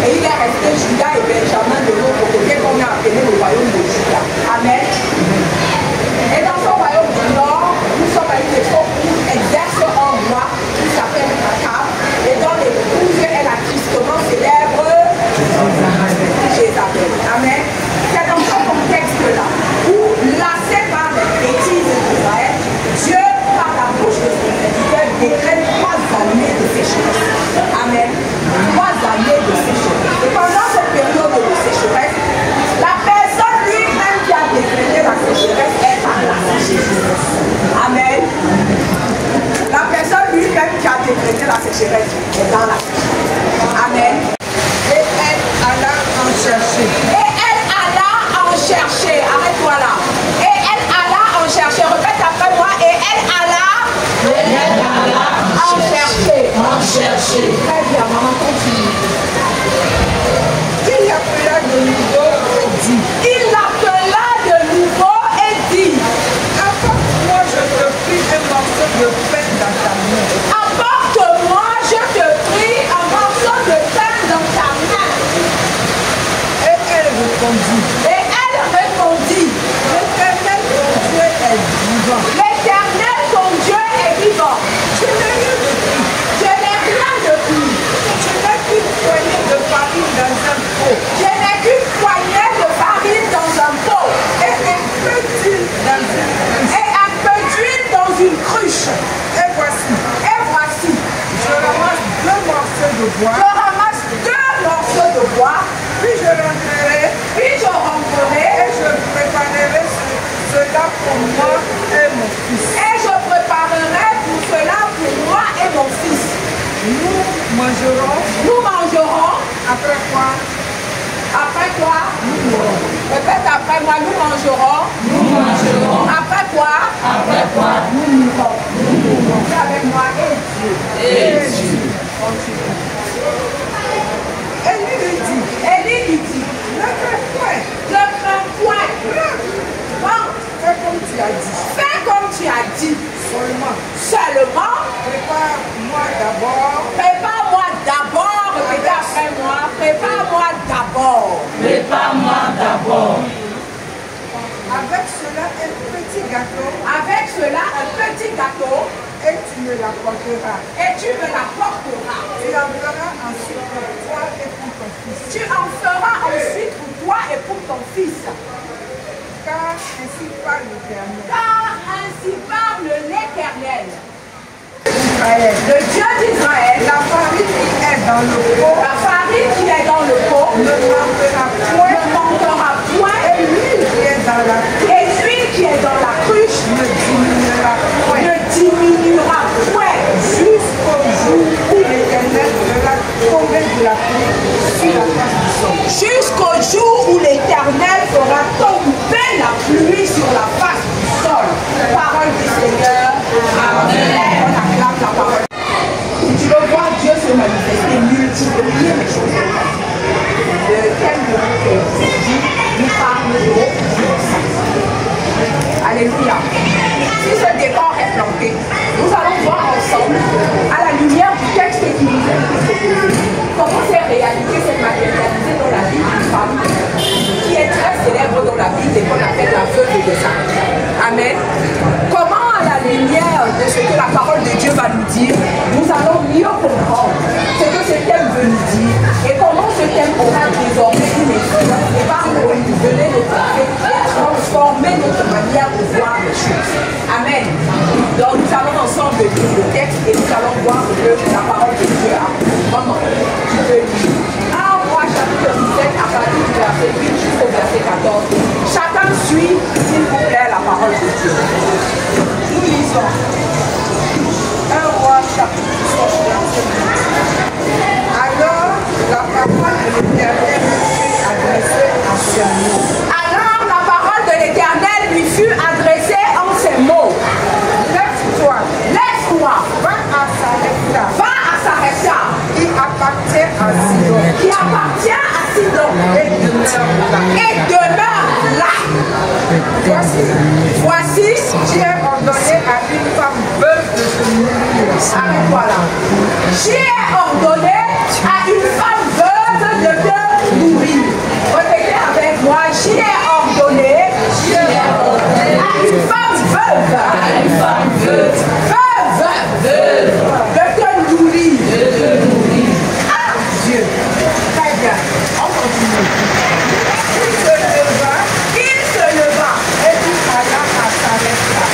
Et il est resté Juda et Benjamin de l'autre côté qu'on a appelé le royaume de Juda. Amen. Et dans ce royaume du Nord, nous sommes à une époque où exerce un roi qui s'appelle Akab. Et dans l'épouse, elle a tristement célèbre Jézabel. Amen. C'est dans ce contexte-là où, lassé par les bêtises d'Israël, Dieu, par la bouche de son serviteur, décrète 3 années de sécheresse. Amen. 3 années de sécheresse. Et pendant cette période de sécheresse, la personne lui-même qui a décrété la sécheresse est dans la sécheresse. Amen. La personne lui-même qui a décrété la sécheresse est dans la sécheresse. Amen. Et elle alla en chercher. Et elle alla en chercher. Arrête-toi là. Et elle alla en chercher. Répète après moi. Et elle alla en chercher. En chercher. Très bien, maman, continue. Il appela de nouveau et dit. Il l'appela de nouveau et dit. Apporte-moi, je te prie, un morceau de pain dans ta main. Apporte-moi, je te prie, un morceau de pain dans ta main. Et elle répondit. Et elle répondit. L'Éternel, ton Dieu, est vivant. L'Éternel, ton Dieu est vivant. Je n'ai rien de plus. Je n'ai rien de plus. Je n'ai qu'une poignée de farine dans un pot. Je n'ai qu'une poignée de farine dans un pot. Et un peu d'huile dans une cruche. Et un peu d'huile dans une cruche. Et voici. Et voici. Je ramasse 2 morceaux de bois. Je ramasse 2 morceaux de bois. Puis je rentrerai. Puis je rentrerai. Et je préparerai cela pour moi et mon fils. Et je préparerai pour cela pour moi et mon fils. Nous mangerons. Nous mangerons. Après quoi? Après quoi? Nous mourrons. Répète après moi, nous mangerons. Nous mangerons. Après quoi? Après quoi? Nous mourrons. Nous mourrons. Dis avec moi, et Dieu. Et Dieu. Continue. Élie lui dit. Élie lui dit, Ne crains point. ne crains point. Bon, Fais comme tu as dit. fais comme tu as dit. Seulement. Seulement, Prépare-moi d'abord. prépare-moi d'abord. Répétez après moi. Prépare-moi d'abord. Prépare-moi d'abord. Avec cela un petit gâteau. Avec cela, un petit gâteau. Et tu me l'apporteras. Et tu me l'apporteras. Tu en feras ensuite pour toi et pour ton fils. Tu en feras ensuite pour toi et pour ton fils. Car ainsi parle l'Éternel. Car ainsi parle l'Éternel, Israël. le Dieu d'Israël. La farine qui est dans le pot La farine qui est dans le pot ne manquera point. ne manquera point. Et l'huile qui est dans la Et l'huile qui est dans la cruche ne diminuera point. ne diminuera point. Jusqu'au jour où l'Éternel fera tomber de la pluie sur la face du sol. Jusqu'au jour où l'Éternel fera tomber la pluie sur la face du sol. Parole du Seigneur. Amen. On acclame la parole. Si tu veux voir Dieu se manifester, multiplier les choses. Le thème de aujourd'hui nous parle de puissance. Alléluia. Si ce décor est planté, nous allons voir ensemble, à la lumière du texte qui nous est proposé, comment s'est réalisée cette matérialité dans la vie d'une femme qui est très célèbre dans la Bible et qu'on appelle la veuve de Zarephath. Amen. Comment, à la lumière de ce que la parole de Dieu va nous dire, nous allons mieux comprendre ce que ce thème veut nous dire et comment ce thème aura désormais une influence et va renouveler notre vie et transformer notre manière de voir les choses. Amen. Donc nous allons ensemble lire le texte et nous allons voir ce que la parole de Dieu a. Maman, tu peux lire. 1 Roi chapitre 17 à partir du verset 8 jusqu'au verset 14. Chacun suit, s'il vous plaît, la parole de Dieu. Nous lisons. 1 Roi chapitre 17 verset 8. Alors la parole de l'Éternel fut adressée en ces mots. Alors la parole de l'Éternel lui fut adressée en ces mots. Lève-toi, Lève-toi, va à Sarepta, va à Sarepta, qui appartient à Sidon, qui appartient à Sidon, et demeure là. et demeure là. Voici, J'ai ordonné à une femme veuve de se mourir. arrête-toi là. J'ai ordonné à une femme veuve de une femme veuve. De te nourrir. Ah, Dieu. Très bien. On continue. Il se leva.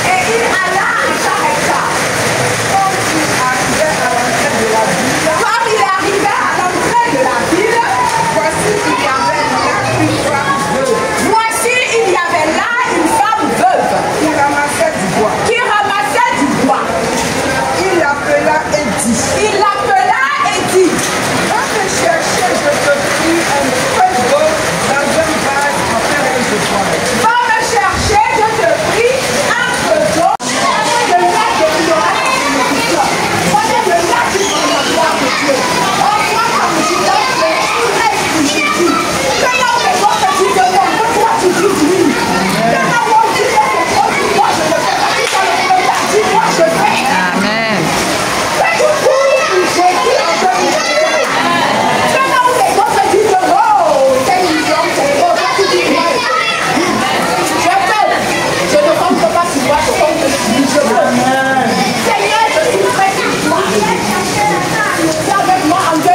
Et il alla à Sarepta. Comme il arrivait à l'entrée de la ville, voici il y avait là une femme veuve qui ramassait du bois. Il l'appela et dit, va me chercher, je te prie, un peu d'eau dans un vase afin que je boive. Va me chercher, je te prie, un peu d'eau. Le lac de l'ignorance de notre cœur. Prenez le lac de la gloire de Dieu. Oh, moi, comme je donne, je dis. Que là où les autres disent non, que toi tu dis oui. Que là où on dit que moi je le fais, parce que dans le problème, dis-moi je fais. Amen. Que tu cours pour Jésus en 2021. Que là où les autres disent oh, c'est une vision, c'est beau, toi tu dis oui. Je ne compte pas sur toi, je compte sur je veux. Seigneur, je suis prêt pour toi. Fais avec moi en 2025.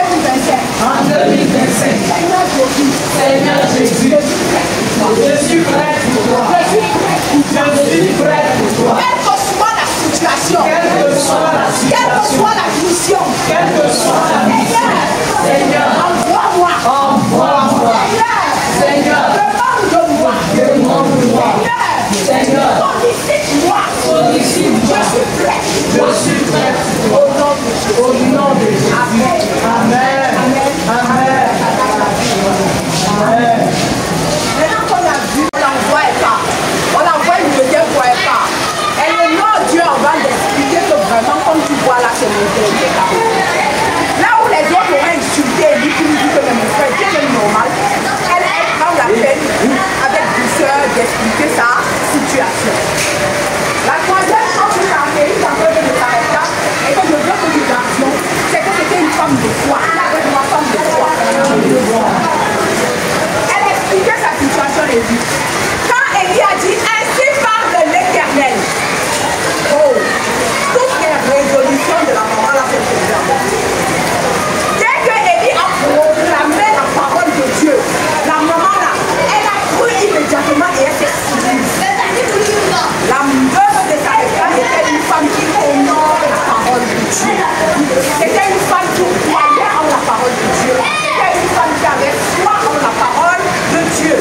Seigneur Jésus, je suis prêt pour toi. Quelle que soit la situation, quelle que soit la mission, Seigneur, envoie-moi. Seigneur, demande-moi. Seigneur, sollicite-moi. Je suis prêt. Au nom de Jésus. Amen. Maintenant qu'on a vu, on l'envoie une deuxième fois et pas. Et le nom de Dieu en va d'expliquer que vraiment, comme tu vois là, c'est mon dernier carré. Là où les autres auraient insulté et dit, tu nous dis que mon frère, Dieu est normal, elle prend la peine avec douceur d'expliquer sa situation. La troisième chose que caractérise un peu de Sarepta et que je veux que nous gardions, c'est que c'était une femme de foi. Avec ma femme de foi. Elle expliquait sa situation et dit, quand Élie a dit, ainsi parle l'Éternel. Oh, toutes les résolutions de la maman là, c'est le. Dès que Élie a proclamé la parole de Dieu, la maman là, elle a cru immédiatement et elle s'est soumise. La veuve de Sarepta était une femme qui honore la parole de Dieu. C'était une femme qui croyait en la parole de Dieu. C'était une femme qui avait foi en la parole de Dieu.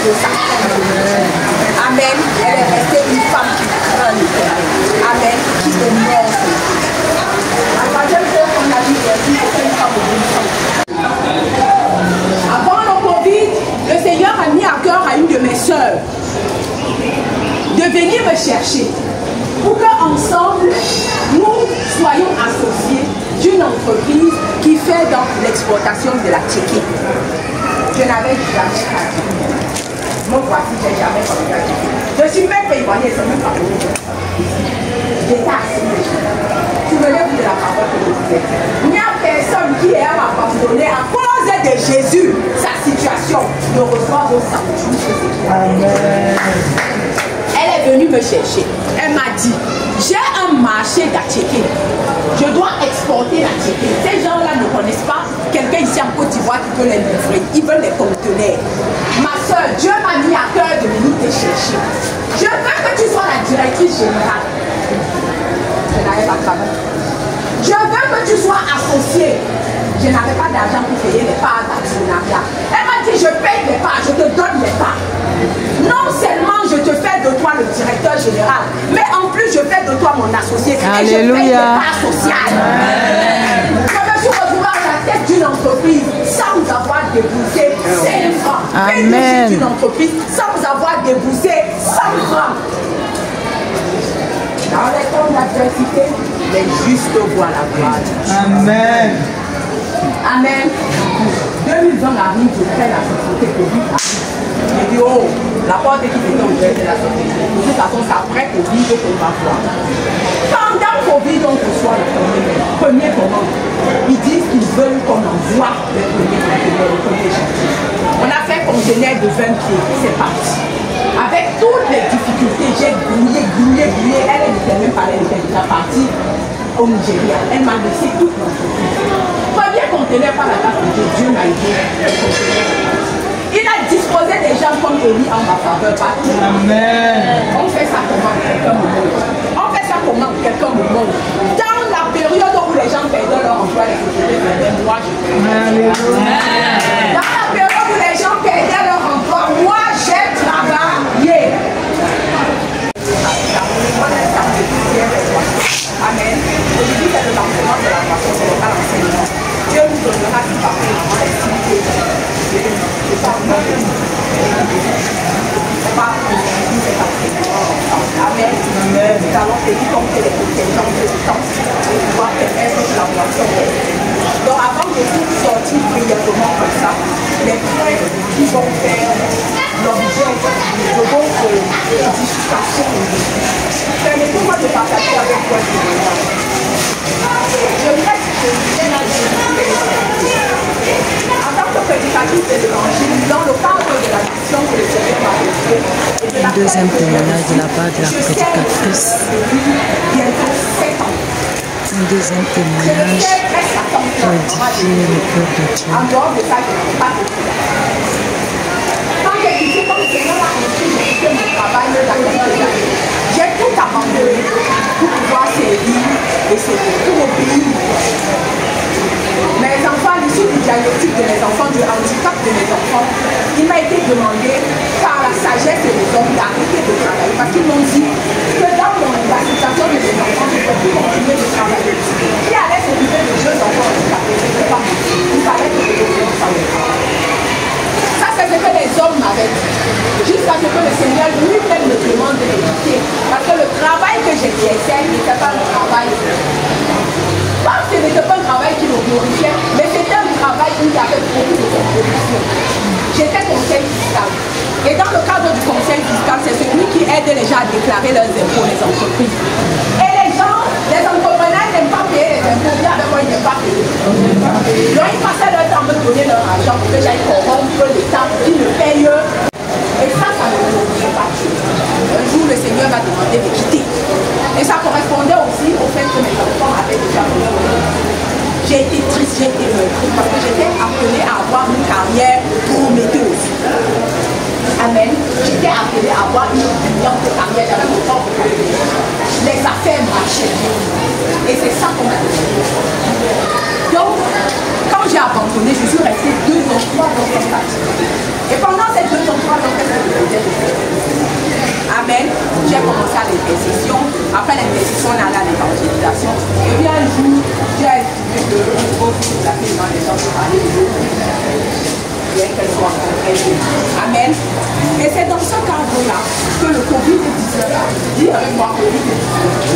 de sa femme. Amen. Elle est restée une femme qui craint l'Éternel. Amen. Qui honore son Dieu. La troisième chose qu'on a dit, c'est une femme obéissante. Avant le Covid, le Seigneur a mis à cœur à une de mes sœurs de venir me chercher pour qu'ensemble, nous soyons associés d'une entreprise qui fait dans l'exportation de la tchéquie. Je n'avais jamais pratiqué. Moi, voici, je n'ai jamais pratiqué. Je suis même pas éloignée, c'est même pas pour vous. J'étais assis. Souvenez-vous de la parole que je vous ai dit. Il n'y a personne qui est abandonné à cause de Jésus. Sa situation ne reçoit vos sanctuaires. Amen. Elle est venue me chercher. Elle m'a dit, j'ai un marché d'Atchéké. Je dois exporter l'Atchéké. Ces gens-là ne connaissent pas quelqu'un ici en Côte d'Ivoire qui peut les livrer. Ils veulent les conteneurs. Ma soeur, Dieu m'a mis à cœur de venir te chercher. Je veux que tu sois la directrice générale. Je n'avais pas de travail. Je veux que tu sois associée. Je n'avais pas d'argent pour payer les parts d'actionnariat. Elle m'a dit, je paye les parts, je te donne les parts. Non seulement je te fais de toi le directeur général, mais en plus je fais de toi mon associé. Alléluia. Et je paye les parts sociales. Je me suis retrouvée à la tête d'une entreprise sans avoir déboursé 5 francs. Amen. D'une entreprise sans avoir déboursé 100 francs. Dans les temps d'adversité, les justes voient la gloire. Amen. Amen. 2020 arrive, je crée la société Covid. J'ai dit, oh, la porte qui était ouverte de la société. De toute façon, c'est après Covid qu'on va voir. Pendant Covid, on reçoit le premier commande. Ils disent qu'ils veulent qu'on envoie le premier chantier. On a fait conteneur de 20 pieds, c'est parti. Avec toutes les difficultés, j'ai grouillé. Elle n'était même pas là, elle était déjà partie au Nigeria. Elle m'a laissé toute l'entreprise. Premier conteneur par la grâce de Dieu, Dieu m'a aidé. Il a disposé des gens comme Élie en ma faveur partout. Amen. On fait ça comment quelqu'un me montre. On fait ça comment quelqu'un me montre. Dans la période où les gens perdaient leur emploi, les sociétés perdaient, moi je perds. Dans la période où les gens perdaient leur emploi, moi j'ai travaillé. Amen. Aujourd'hui, c'est le lancement de la croissance, c'est pas l'enseignement. Dieu nous donnera tout parfaitement l'activité. C'est pas moi. C'est pas Amen. Nous allons tenir compte des contingents de temps pour pouvoir permettre la boisson. Donc, avant de tout sortir brièvement comme ça, les points qui vont faire l'objet de votre discussion. Permettez-moi de partager avec vous un témoignage. Je reste en tant que prédicatrice de l'évangile, dans le cadre de la mission que le Seigneur m'a confiée. Un deuxième témoignage de la part de la prédicatrice. Bientôt 7 ans. Un deuxième témoignage pour édifier le peuple de Dieu. En dehors de ça, je ne peux pas de cela. Quand j'ai quitté, comme le Seigneur m'a confié, j'ai quitté mon travail dans quelques années. J'ai tout abandonné pour pouvoir servir et servir tout mon pays. Mes enfants, l'issue du diagnostic de mes enfants, du handicap de mes enfants, il m'a été demandé par la sagesse de mes hommes d'arrêter de travailler parce qu'ils m'ont dit que dans la situation de mes enfants, je ne peux plus continuer de travailler. Qui allait s'occuper de jeunes enfants handicapés, ce n'était pas possible. Il fallait que je devienne ça. Ça, c'est ce que les hommes m'avaient dit. Jusqu'à ce que le Seigneur lui-même me demande de l'éduquer. Parce que le travail que j'exerçais n'était pas le travail. Parce que ce n'était pas un travail qui me glorifiait, mais c'était un travail où il y avait beaucoup de compromission. J'étais conseil fiscal. Et dans le cadre du conseil fiscal, c'est celui qui aide les gens à déclarer leurs impôts, les entreprises. Et les gens, les entrepreneurs n'aiment pas payer les impôts, bien avec moi ils n'aiment pas payer. Donc ils passaient leur temps à me donner leur argent pour que j'aille corrompre l'État qui me paye. Et ça ne me glorifiait pas. Un jour, le Seigneur m'a demandé de quitter. Et ça correspondait aussi au fait que mes enfants avaient déjà besoin. J'ai été triste, j'ai été meurtrie parce que j'étais appelée à avoir une carrière prometteuse. Amen. J'étais appelée à avoir une brillante carrière, j'avais mon propre projet. Les affaires marchaient. Et c'est ça qu'on a fait. Donc, Quand j'ai abandonné, je suis restée 2 ans, 3 ans comme ça. Et pendant ces 2 ans, 3 ans, qu'est-ce que je faisais? Amen. J'ai commencé à l'intercession. Après l'intercession, on allait à l'évangélisation. Et puis un jour, j'ai estimé que le gros fils de la fille dans les gens pour parler de l'eau. Amen. Et c'est dans ce cadre-là que le Covid-19 a dit avec moi Covid-19.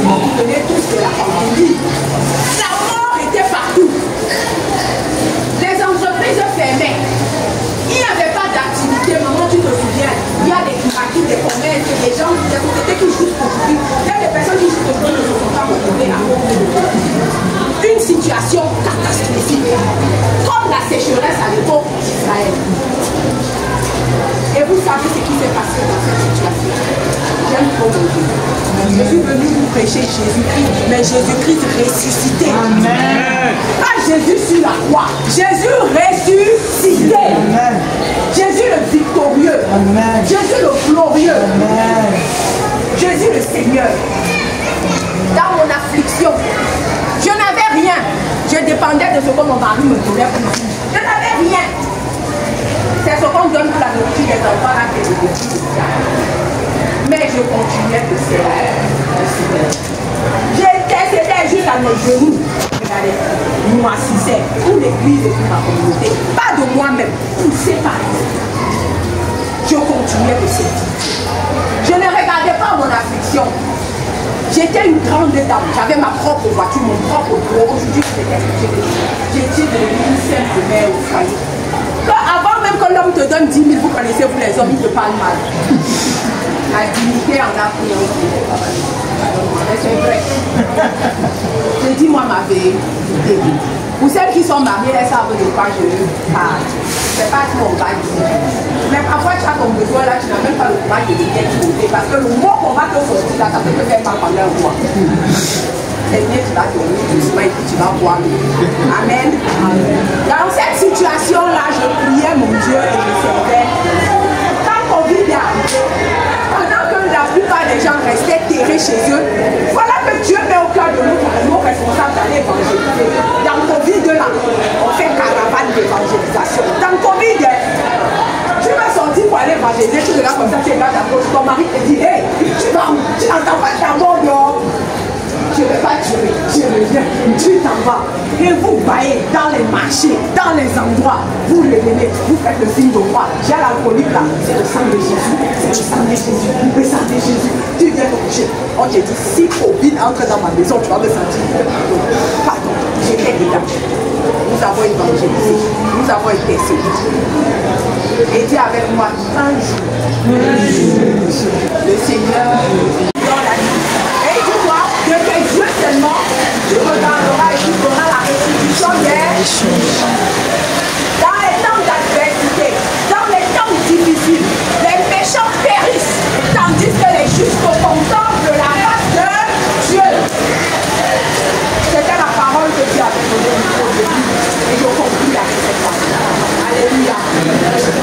Vous venez tous de la pandémie. La mort était partout. Les entreprises fermaient. Il n'y avait pas d'activité. Maman, tu te souviens, il y a des maquis, des commerces, des gens, des sociétés qui jouent aujourd'hui. Il y a des personnes qui jouent aujourd'hui ne se sont pas retrouvées à cause de une situation catastrophique, comme la sécheresse à l'époque d'Israël. Et vous savez ce qui s'est passé dans cette situation. J'aime trop mon Dieu. Je suis venu vous prêcher Jésus-Christ, mais Jésus-Christ ressuscité. Amen. Pas Jésus sur la croix, Jésus ressuscité. Amen. Jésus le victorieux. Amen. Jésus le glorieux. Amen. Jésus le Seigneur. Dans mon affliction, je n'avais rien. Je dépendais de ce que mon mari me donnait pour ma vie. Je n'avais rien. C'est ce qu'on donne pour la nourriture des enfants là que je décide. Mais je continuais de servir. C'était juste à mes genoux. Regardez, nous assistais pour l'église et pour ma communauté. Pas de moi-même, poussé par lui. Je continuais de servir. Je ne regardais pas mon affliction. J'étais une grande dame, j'avais ma propre voiture, mon propre bureau. Aujourd'hui, j'étais devenue une simple mère au foyer. Avant même que l'homme te donne 10 000, vous connaissez, vous les hommes, ils te parlent mal. La dignité en a pris un peu. Mais c'est vrai. Je dis moi ma vérité. Pour celles qui sont mariées, elles savent de quoi je parle. C'est pas tout on va ici. Mais parfois tu as ton besoin là, tu n'as même pas le courage de venir t'écouter. Parce que le mot qu'on va te sortir là, ça peut te faire mal pendant un mois. C'est bien, tu vas dormir doucement et puis tu vas boire. Amen. Dans cette situation-là, je priais mon Dieu et je servais. Quand Covid est arrivé, pendant que la plupart des gens restaient terrés chez eux, voilà que Dieu met au cœur de nous nos responsables d'aller évangéliser. Dans le Covid là, on fait caravane d'évangélisation. Dans le Covid, tu vas sortir pour aller évangéliser, tu regardes comme ça, tu regardes à gauche, ton mari te dit, hey, tu vas où? Tu n'entends pas ta mort dehors. Je ne vais pas tuer, je reviens, tu t'en vas. Et vous baillez dans les marchés, dans les endroits, vous revenez, vous faites le signe de croix. J'ai l'alcoolique là, c'est le sang de Jésus, c'est le sang de Jésus, le sang de Jésus. Tu viens te coucher. On te dit, si Covid entre dans ma maison, tu vas me sentir. Pardon, j'étais dedans. Nous avons évangélisé, nous avons été sauvés. Et Dieu avec moi un jour. Le Seigneur dans la nuit. Et dis-moi, de tes yeux seulement, tu regarderas et tu feras la restitution des choses. Dans les temps d'adversité, dans les temps difficiles, les méchants périssent, tandis que les justes contemplent la face de Dieu. C'était la parole que Dieu avait donnée au début. Et je conclue avec cette parole. Alléluia. Dieu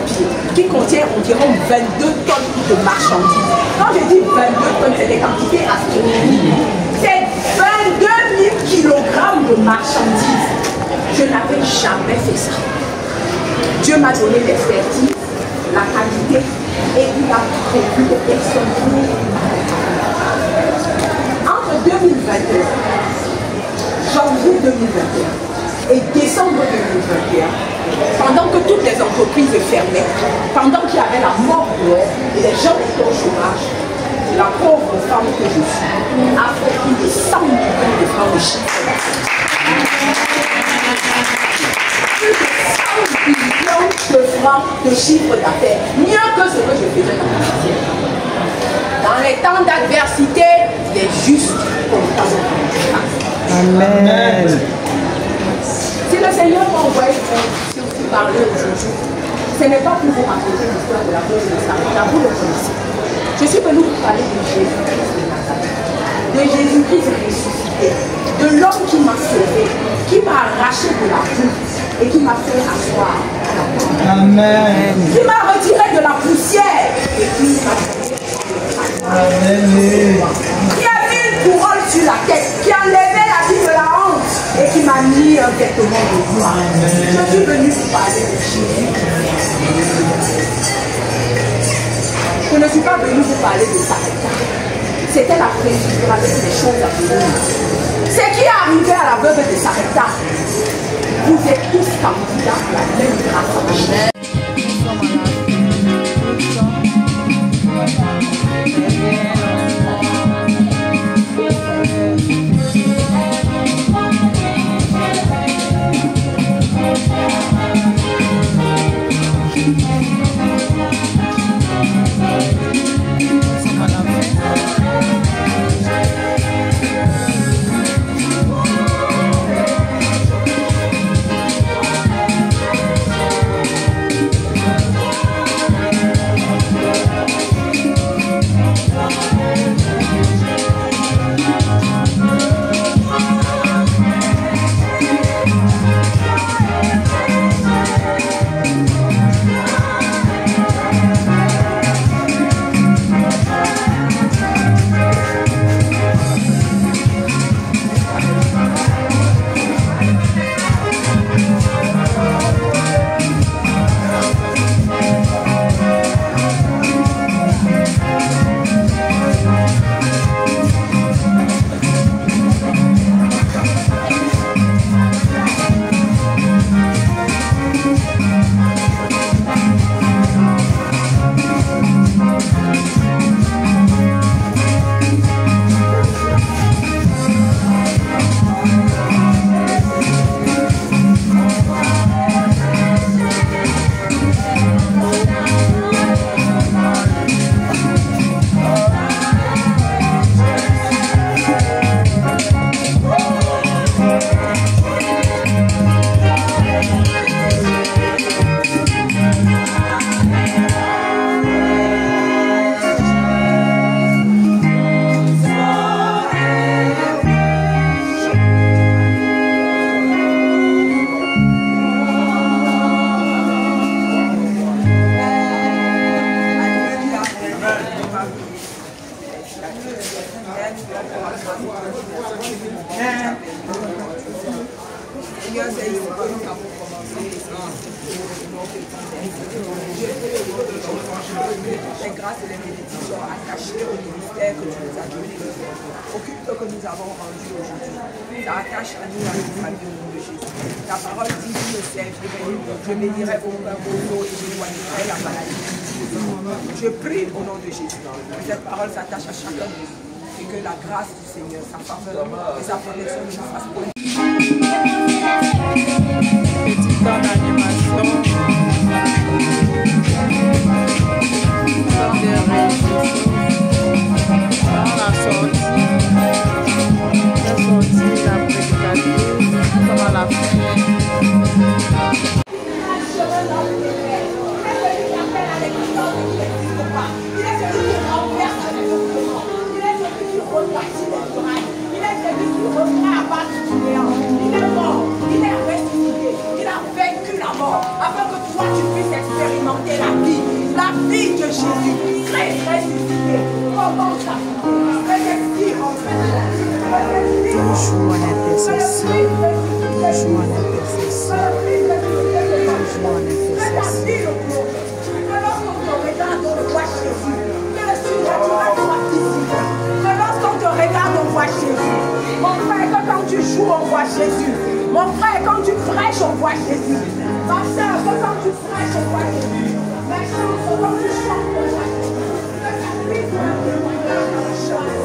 pieds, qui contient environ 22 tonnes de marchandises. Quand je dis 22 tonnes, c'est des quantités astronomiques. C'est 22 000 kilogrammes de marchandises. Je n'avais jamais fait ça. Dieu m'a donné l'expertise, la qualité, et il a prévu des personnes pour nous. Entre 2021, janvier 2021 et décembre 2021, pendant que toutes les entreprises fermaient, pendant qu'il y avait la mort dehors et les gens étaient au chômage, la pauvre femme que je suis a fait plus de 100 millions de francs de chiffre d'affaires. Plus de 100 millions de francs de chiffre d'affaires, mieux que ce que je faisais dans ma vie. Dans les temps d'adversité, les justes comptent. Amen. Si le Seigneur m'a envoyé pour parler aujourd'hui, ce n'est pas pour vous raconter l'histoire de la veuve de Sarepta, vous le connaissez. Je suis venu vous parler de Jésus-Christ de Nazareth, de Jésus-Christ ressuscité, de l'homme qui m'a sauvé, qui m'a arraché de la boue et qui m'a fait asseoir à la table. Amen. Qui m'a retiré de la poussière et qui m'a fait Amen. qui a mis une couronne sur la tête, qui a enlevé la vie de la honte et qui m'a mis un vêtement de gloire. Je suis venu vous parler de Jésus. Je ne suis pas venu vous parler de Sarepta. C'était la préfigure avec les choses à venir. Ce qui est arrivé à la veuve de Sarepta, vous êtes tous candidats à la même grâce. Seigneur, c'est ici que nous avons commencé. Les grâces et les bénédictions attachées au ministère que tu nous as donné, au culte que nous avons rendu aujourd'hui. Ça attache à nous, à notre famille, au nom de Jésus. Ta parole dit, je me servirai, je bénirai vos mains, vos eaux et je éloignerai la maladie. Je prie au nom de Jésus. Que cette parole s'attache à chacun de nous. Et que la grâce du Seigneur, sa faveur et sa protection nous fassent pour petit temps d'animation, temps de réjouissance, on a sorti la prédicatrice, comme à la fin. Il est mort, il est ressuscité, il a vaincu la mort, afin que toi tu puisses expérimenter Toujours en intercession, toujours en intercession, toujours en intercession. Que lorsqu'on te regarde, on voit Jésus. Que le surnaturel soit visible. Que lorsqu'on te regarde, on voit Jésus. Mon frère, que quand tu joues, on voit Jésus. Mon frère, quand tu prêches, on voit Jésus. Ma soeur, que quand tu prêches, on voit Jésus. Ma soeur, que quand tu chantes, on voit Jésus. Que ta vie soit témoignage dans la chance.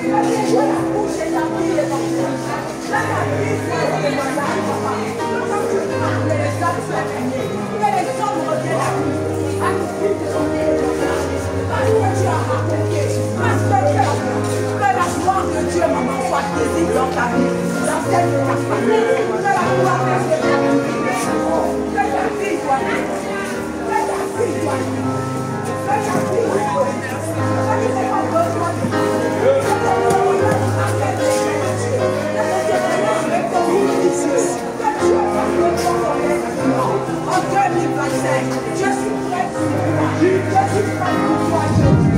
Que la bouche et la vie est dans le monde. Que la vie soit témoignage, papa. Que quand tu parles, les hommes soient réunis. Que les hommes reviennent à lui. À l'esprit de ton témoignage. Parce que tu as raconté. Parce que tu as vu. Que la gloire de Dieu, maman, soit visible dans ta vie. Dans celle de ta famille. Que la gloire de Dieu soit visible. Que ta vie soit visible. Que ta vie soit visible. Que ta vie soit visible. Que tu n'aies pas besoin de Dieu. Que tu n'aies pas besoin de Dieu. Que tu aies pas besoin de en 2025, je suis prête pour toi. Je suis prête pour toi, Jésus.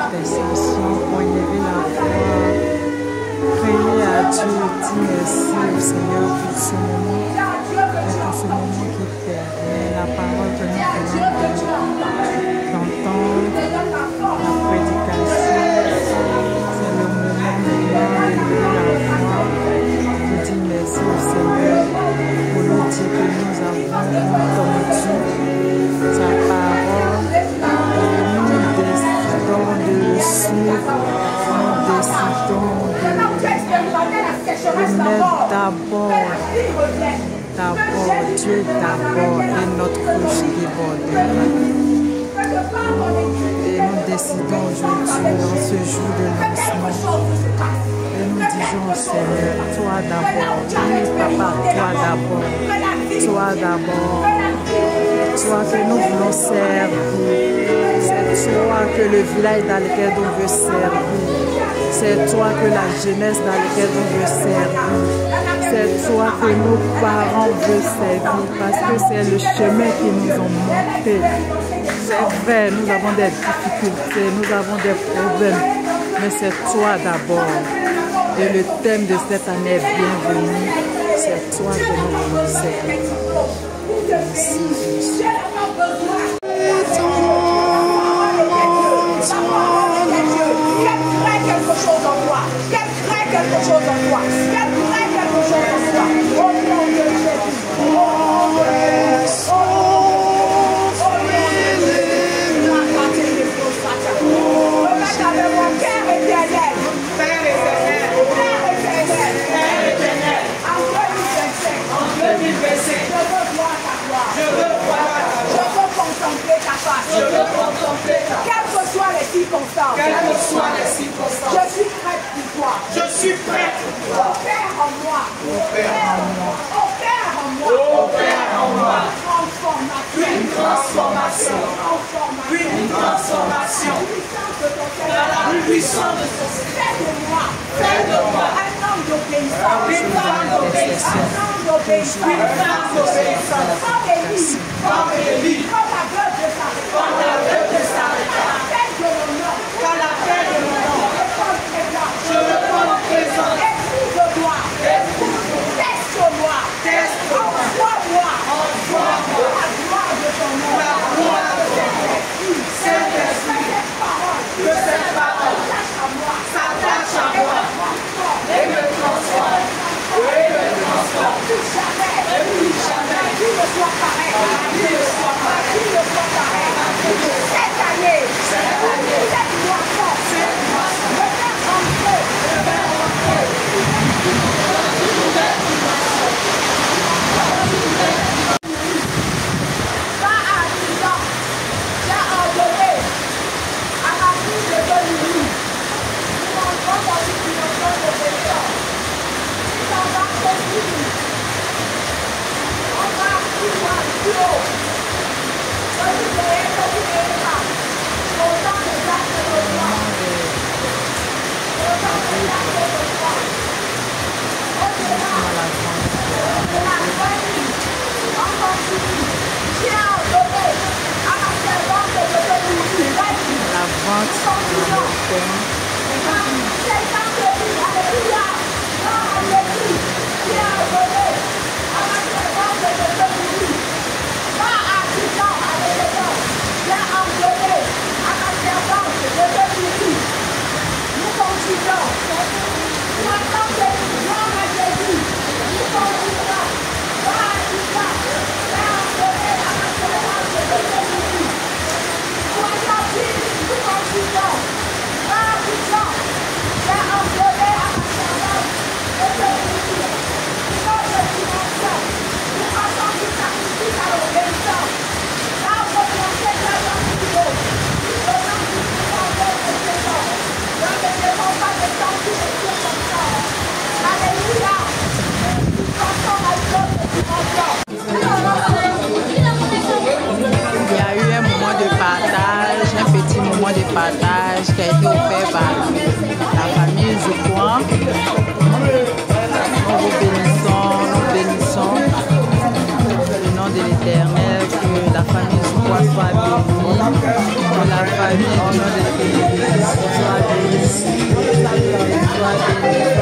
Intercession pour élever la voix, prier à Dieu, dire merci au Seigneur pour ce moment, pour ce moment qui permet la parole que nous venons d'entendre, la prédication. C'est le moment d'élever la voix, de dire merci au Seigneur pour le dire que nous avons entendu sa parole. De suivre, nous décidons de mettre d'abord Dieu d'abord et notre couche débordée. Et nous décidons aujourd'hui, en ce jour de lancement, et nous disons au Seigneur, toi d'abord, oui papa, toi d'abord, toi que nous voulons servir. C'est toi que le village dans lequel on veut servir. C'est toi que la jeunesse dans laquelle on veut servir. C'est toi que nos parents veulent servir parce que c'est le chemin qui nous a monté. C'est vrai, nous avons des difficultés, nous avons des problèmes, mais c'est toi d'abord. Et le thème de cette année est bienvenu. C'est toi que nous voulons servir. Merci Jésus. Quelque chose en toi, qu'elle crée quelque chose en toi, qu'elle crée quelque chose en toi. Au nom de Jésus. Avec mon Père éternel, en 2025, je veux voir ta gloire, je veux contempler ta face, quelles que soient les circonstances, je suis prête pour toi. Je suis prête pour toi. Opère en moi. Opère en moi. Une transformation. Une transformation. La puissance de ton Seigneur. Fais de moi. Un homme d'obéissance. Une femme d'obéissance. Un homme d'obéissance. Une femme d'obéissance. Comme Élie. Comme la veuve de Sarepta. Quand la paix de mon nom. Je me prends présent. Épouse-moi. Teste-moi. Envoie-moi. La gloire de ton nom. La gloire de ton nom. Saint-Esprit. Que cette parole s'attache à moi. Et me transforme. Plus jamais. Qui ne soit pareil. la famille, en continu, qui a donné à ma servante de te nourrir. La vente dans le thème. C'est quand je dis, alléluia, non, alléluia, qui a donné à ma servante de te nourrir. Pas à 10 ans, alléluia, qui a donné à ma servante de te nourrir. Nous continuons. Maintenant, c'est non à Jésus. Nous continuons. Pas à 10 ans, qui a donné à ma servante de te nourrir. Soyons-y, nous continuons. Pas à 10 ans, qui a donné à ma servante de te nourrir. Notre dimension, nous passons du sacrifice à l'obéissance. Là, on peut penser que dans le niveau, nous donnons du pouvoir de Seigneur. Nous ne devons pas de temps qui est sur son corps. Alléluia. Nous passons à une autre dimension. Il y a eu un moment de partage, un petit moment de partage qui a été offert par la famille Zoukouan. Nous vous bénissons au nom de l'Éternel, que la famille Zoukouan soit bénie, que la famille du nom de l'Éternel soit bénie, soyez bénis.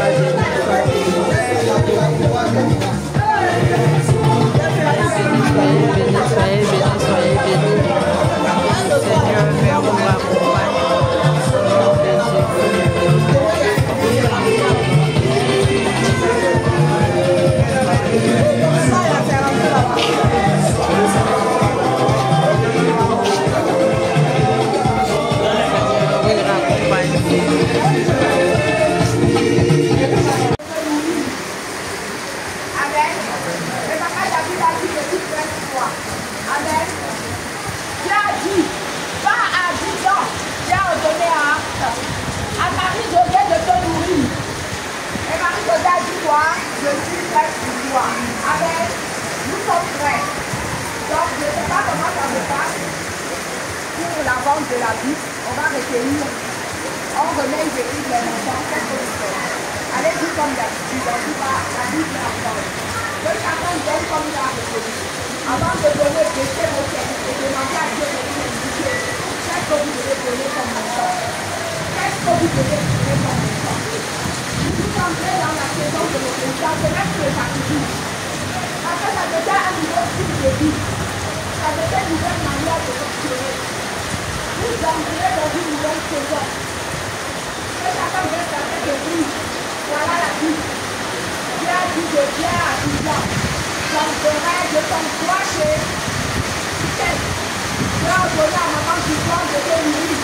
Seigneur, viens vous accompagner au nom de Amen. Et papa David a dit que tu fais toi. Amen. Dieu a dit, pas à 10 ans, Dieu a donné à Acte. À Marie-Josée de te nourrir. Et Marie-Josée a dit quoi? Je suis prête pour toi. Amen. Nous sommes prêts. Donc je ne sais pas comment ça se passe. Pour la vente de la Bible, on va recueillir. On remet une équipe de l'enfant. Qu'est-ce que vous faites? Allez-y comme d'habitude, on dit pas la Bible est ensemble. Que chacun donne comme il a reconnu. Avant de donner, baissez vos têtes et demandez à Dieu de vous expliquer. Qu'est-ce que vous devez donner comme enfant? Qu'est-ce que vous devez donner comme enfant? Vous entrez dans la saison de l'obéissance, c'est même le sacrifice. Parce que ça devient un nouveau style de vie. Ça devient une nouvelle manière de fonctionner. Vous entrez dans une nouvelle saison. Que chacun reste avec le vie. Voilà la vie. Dieu a dit de Pierre à 10 ans. J'entrerai de ton toit chez Dieu a donné à maman du toit de te nourrir.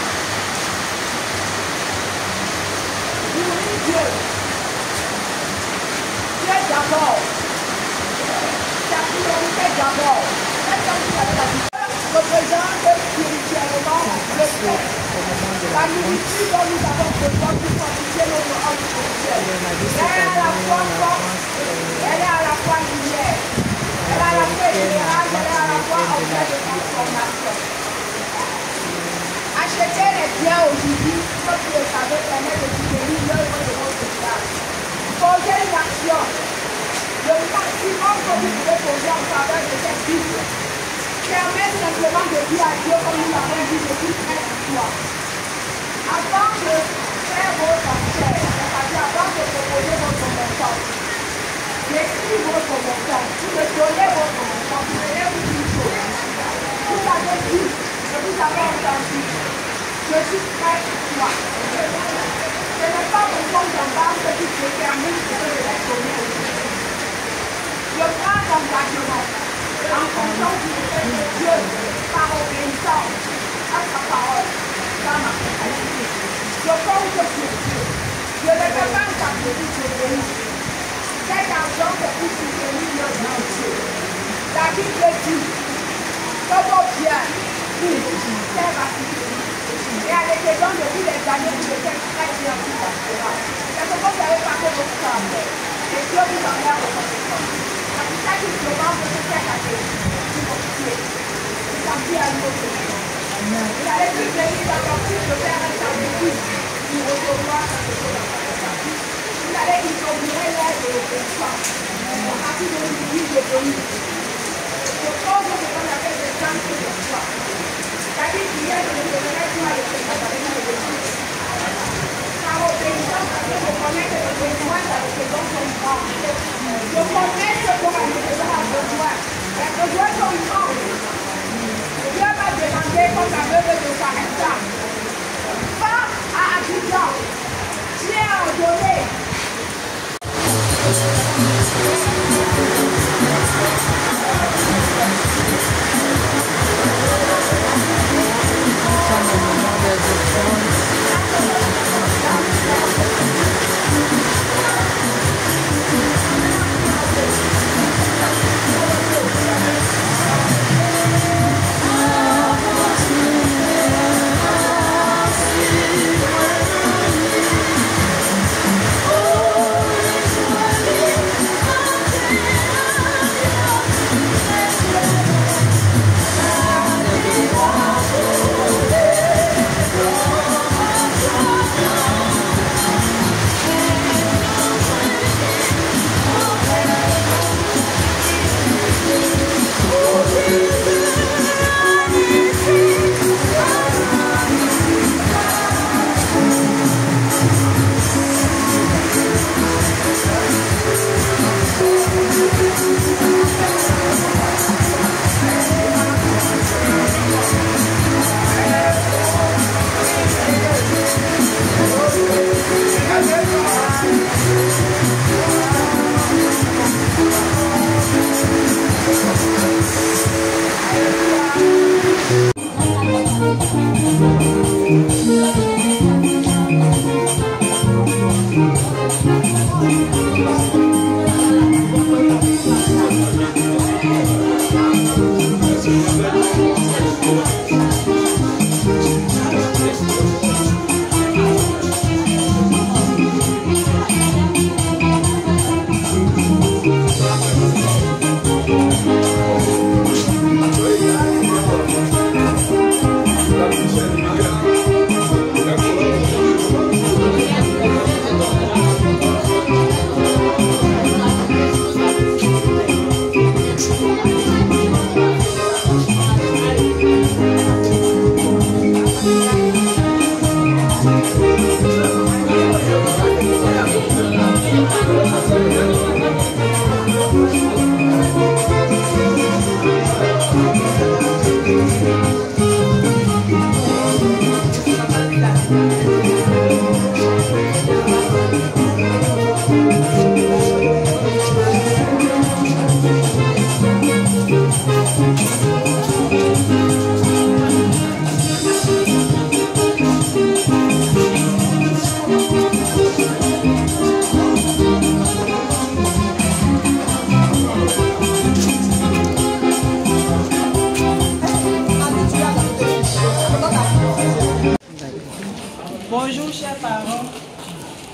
Nourrir Dieu. Dieu d'abord. Ta priorité d'abord. Est-ce que vous avez la vie? Représente spirituellement le fait. La nourriture dont nous avons besoin pour fortifier notre homme spirituel. Elle est à la fois force, elle est à la fois lumière. Elle est à la fois éclairage, elle est à la fois objet de transformation. Acheter les biens aujourd'hui, comme vous le savez, permet de soutenir l'œuvre de votre village. Posez une action. Le maximum que vous pouvez poser en faveur de cette Bible. Permet simplement de dire à Dieu, comme nous l'avons dit, je suis prêt pour toi. Avant de faire votre enchère, c'est-à-dire avant de proposer votre montant, d'écrire votre montant, de donner votre montant, vous allez vous dire une chose. Vous avez dit, que vous avez entendu, je suis prêt pour toi. Ce n'est pas mon compte en banque qui détermine ce que je vais donner aujourd'hui. Je prends l'engagement en fonction du fait de Dieu, par obéissance à sa parole. Je compte sur Dieu. Je ne peux pas sacrifier sur lui. Cet argent c'est pour soutenir l'œuvre de Dieu. La Bible dit que vos biens servent à soutenir. Et à l'exception de tous les années, vous êtes très bien pour la pastoral. C'est ce que vous avez passé votre temps à faire. Et Dieu vous en est reconnaissant. C'est pour ça qu'il se demande de cette année. Vous avez à l'autre. Vous allez plus venir dans votre fils de faire un sacrifice pour recevoir quelque chose dans votre vie. Vous allez inaugurer l'aide de l'obéissance. partir de l'église de pays. Je pense que ce qu'on appelle des gens de foi. C'est-à-dire qu'il y a des besoins de l'église. Par obéissance, parce que je connais que les besoins dans les maisons sont grands. Je connais ce que la maison a besoin. Les besoins sont grands. Dieu m'a demandé comme la veuve de Sarepta. Pas à Abidjan. Tiens à donner. Bonjour, chers parents.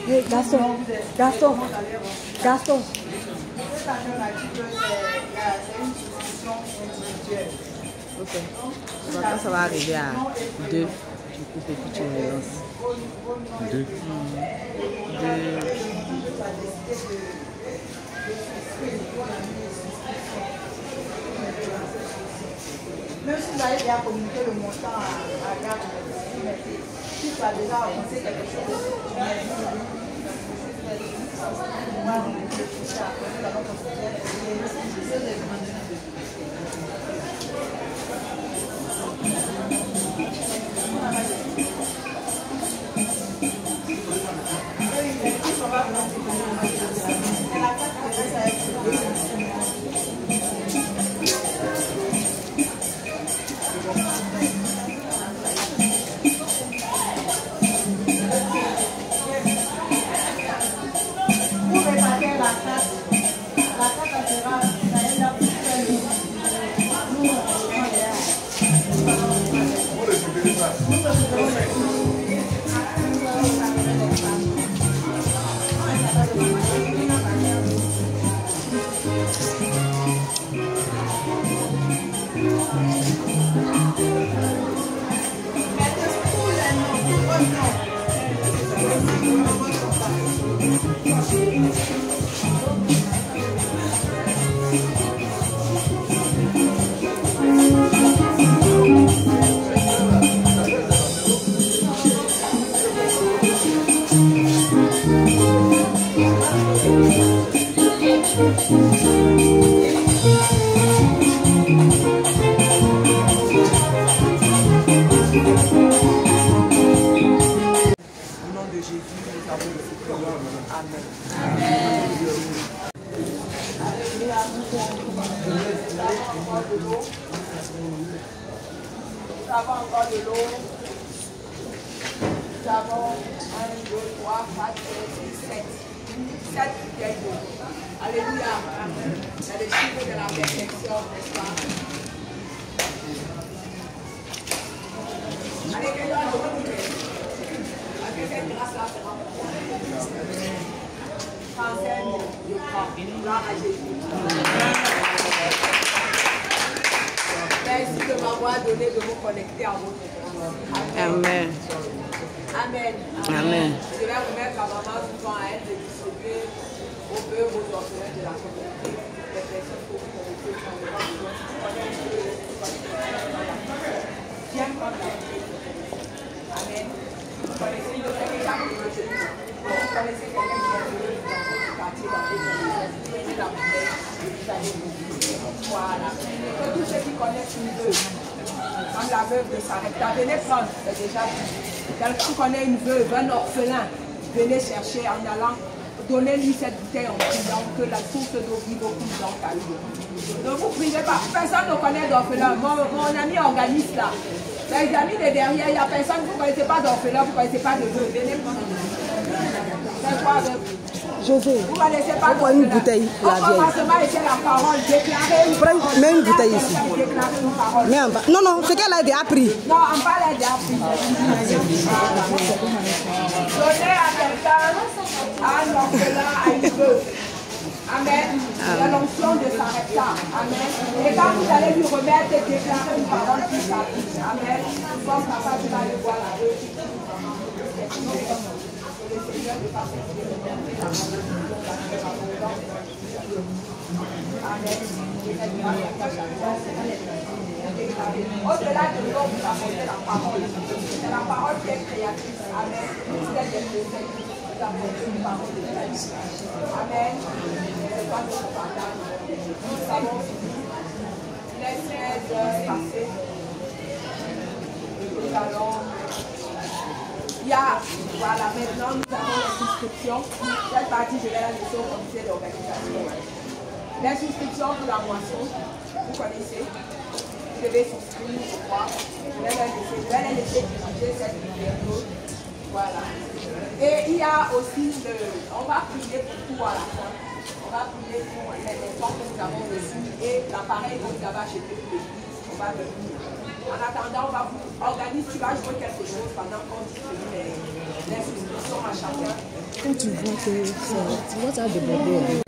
Hey, Gaston. Cette alternative, c'est une solution individuelle. Ok. Quand ça va arriver à 2, tu coupes et puis tu relances. 2. Même si vous avez déjà communiqué le montant à Gare, si tu as déjà avancé quelque chose, Amen. Nous avons encore de l'eau. Nous avons 1, 2, 3, 4, 5, 6, 7. 7 bouteilles d'eau. Alléluia. C'est le chiffre de la perfection, n'est-ce pas? Allez, quelqu'un de votre bouteille. Avec cette grâce-là, c'est rempli. Français, je crois. Gloire à Jésus. Merci de m'avoir donné de vous connecter à votre grâce. Amen. Amen. Amen. Je vais remettre à maman souvent à elle de distribuer au peu vos orphelins de la communauté, les personnes que vous connaissez, qui ont besoin. Si tu connais un peu, viens prendre la vie. Amen. Vous connaissez une autre quelqu'un qui veut chez nous. Vous connaissez quelqu'un qui est venu dans votre quartier, dans votre maison. Prenez la bouteille et vous allez vous dire. Voilà. Que tous ceux qui connaissent une veuve, comme la veuve de Sarepta, venez prendre, c'est déjà vu. Quelqu'un connaît une veuve, un orphelin, venez chercher en allant, donnez-lui cette bouteille en priant que la source d'eau vive au cours dans ta vie. Ne vous privez pas, personne ne connaît d'orphelin. Mon ami organiste là, les amis de derrière, il n'y a personne, vous ne connaissez pas d'orphelin, vous ne connaissez pas de veuve. Venez prendre. C'est quoi avec vous? José, Vous ne connaissez pas prends une bouteille, la vieille. Au commencement était la parole, déclarer. Mets une bouteille ici. Déclarer une parole. Mais en bas. Non, non, c'est qu'elle a déjà pris. Non, en bas, elle a déjà pris. Donnez à quelqu'un, à un orphelin, à une veuve. Amen. La l'onction de Sarepta. Amen. Et quand vous allez lui remettre et déclarer une parole qui s'applique. Amen. Comme papa, tu vas le voir la veuve. Le Seigneur de passer au-delà de l'eau, vous apportez la parole. C'est la parole qui est créatrice. Amen. Vous êtes des prophètes. Vous apportez une parole de la vie. Amen. C'est pas notre partage. Nous savons les 16 heures passées. Nous allons. Il y a, voilà, maintenant nous avons les souscriptions. Cette partie, je vais la laisser au comité d'organisation. Les souscriptions pour la moisson, vous connaissez. Vous devez souscrire, je crois. Je vais les laisser diriger cette vidéo. Voilà. Et il y a aussi on va prier pour tout à la fin. On va prier pour les enfants que nous avons reçus et l'appareil que vous avez acheté pour l'église. On va le prier. En attendant, on va vous organiser, tu vas jouer quelque chose pendant qu'on distribue les souscriptions à chacun. Quand tu vois que tu vois ça déborder.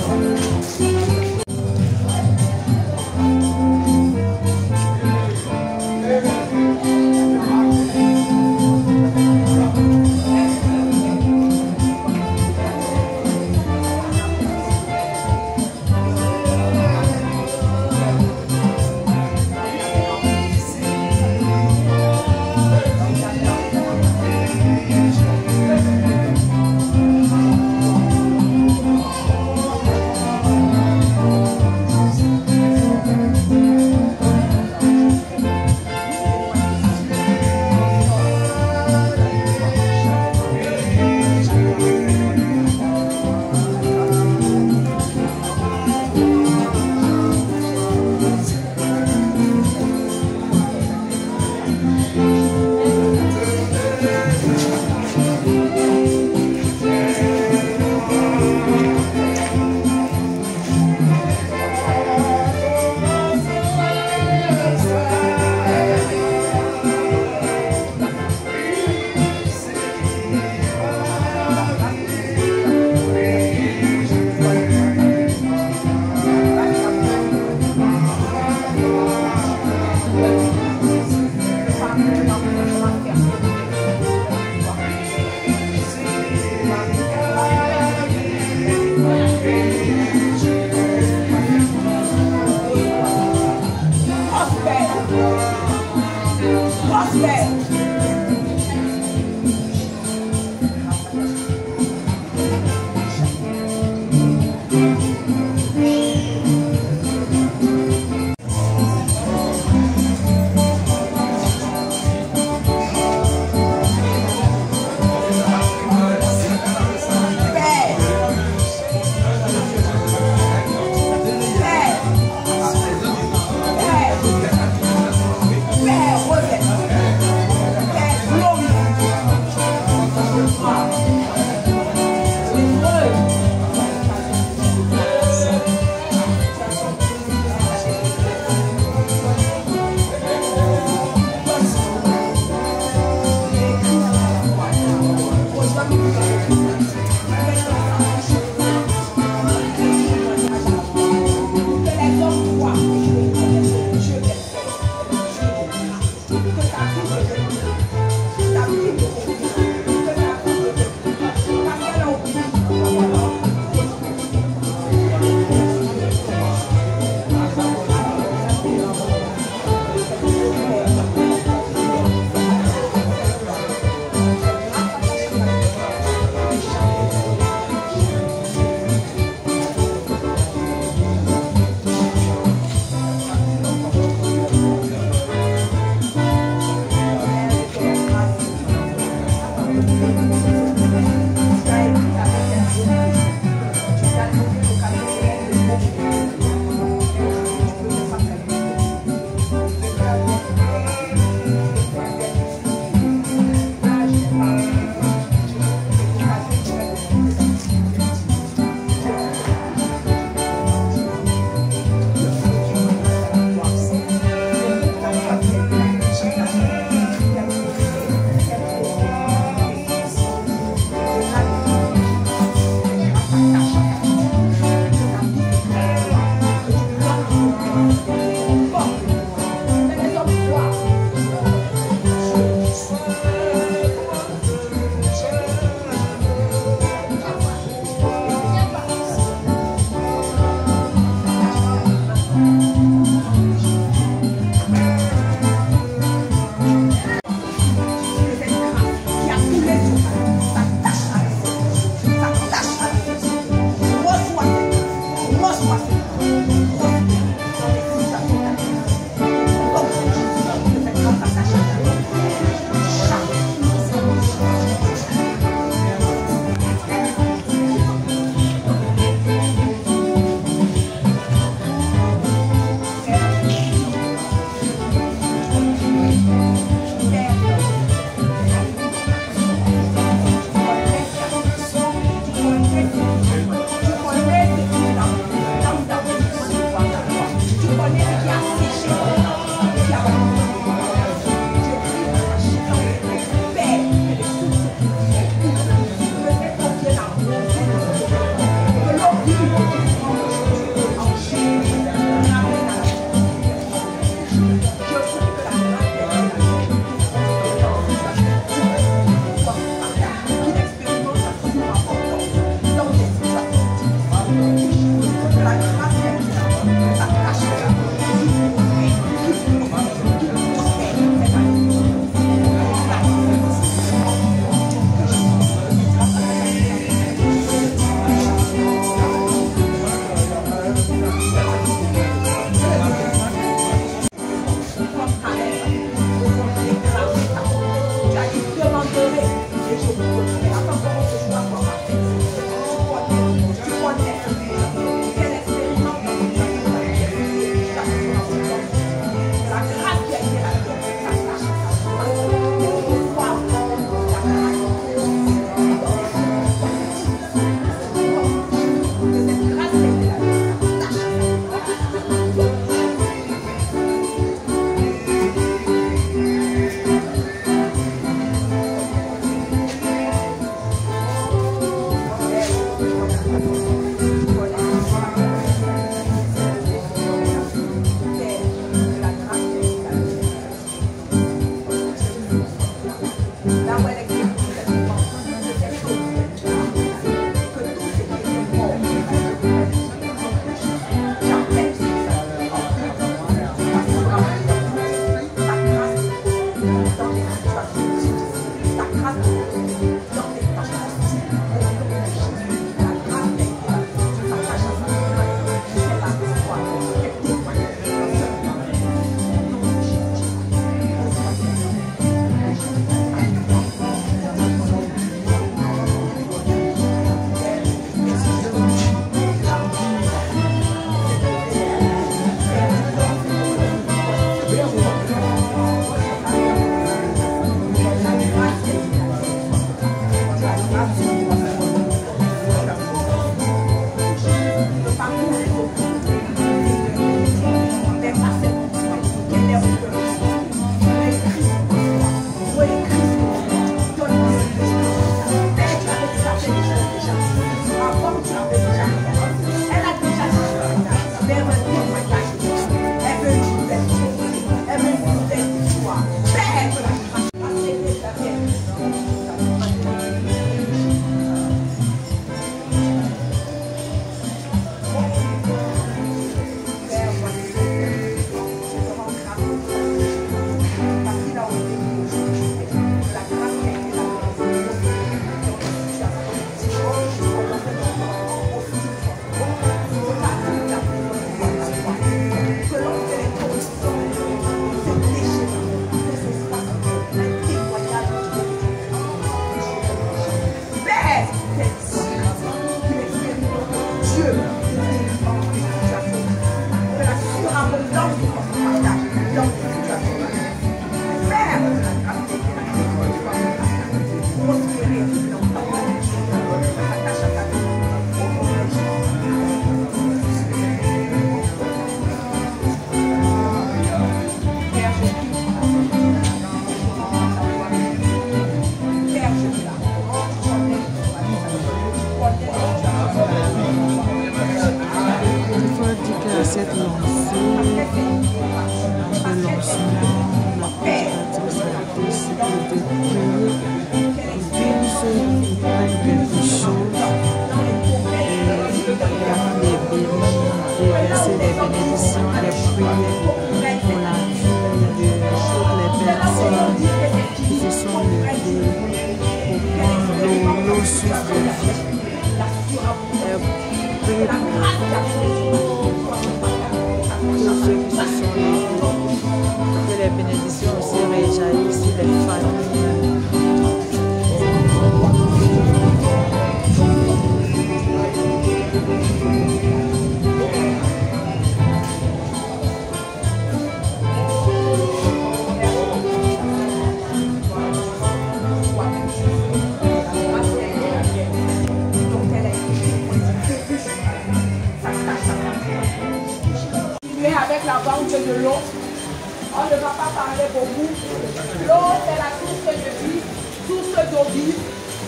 Thank you. Que la surabondance de votre partage dans toute situation. Père, la grâce de Dieu, prospérer dans ta attache à ta vie. Cette lancée, notre lancement, la prédicatrice a décidé de prier d'une seule quelque chose et de verser des bénédictions, des prières pour la vie de toutes les personnes qui se sont levées pour prendre l'eau source de vie. Tous ceux qui se sont levés, que les bénédictions aussi réjaillissent sur les familles. Avec la banque de l'eau, on ne va pas parler beaucoup. L'eau, c'est la source de vie, source d'eau vive.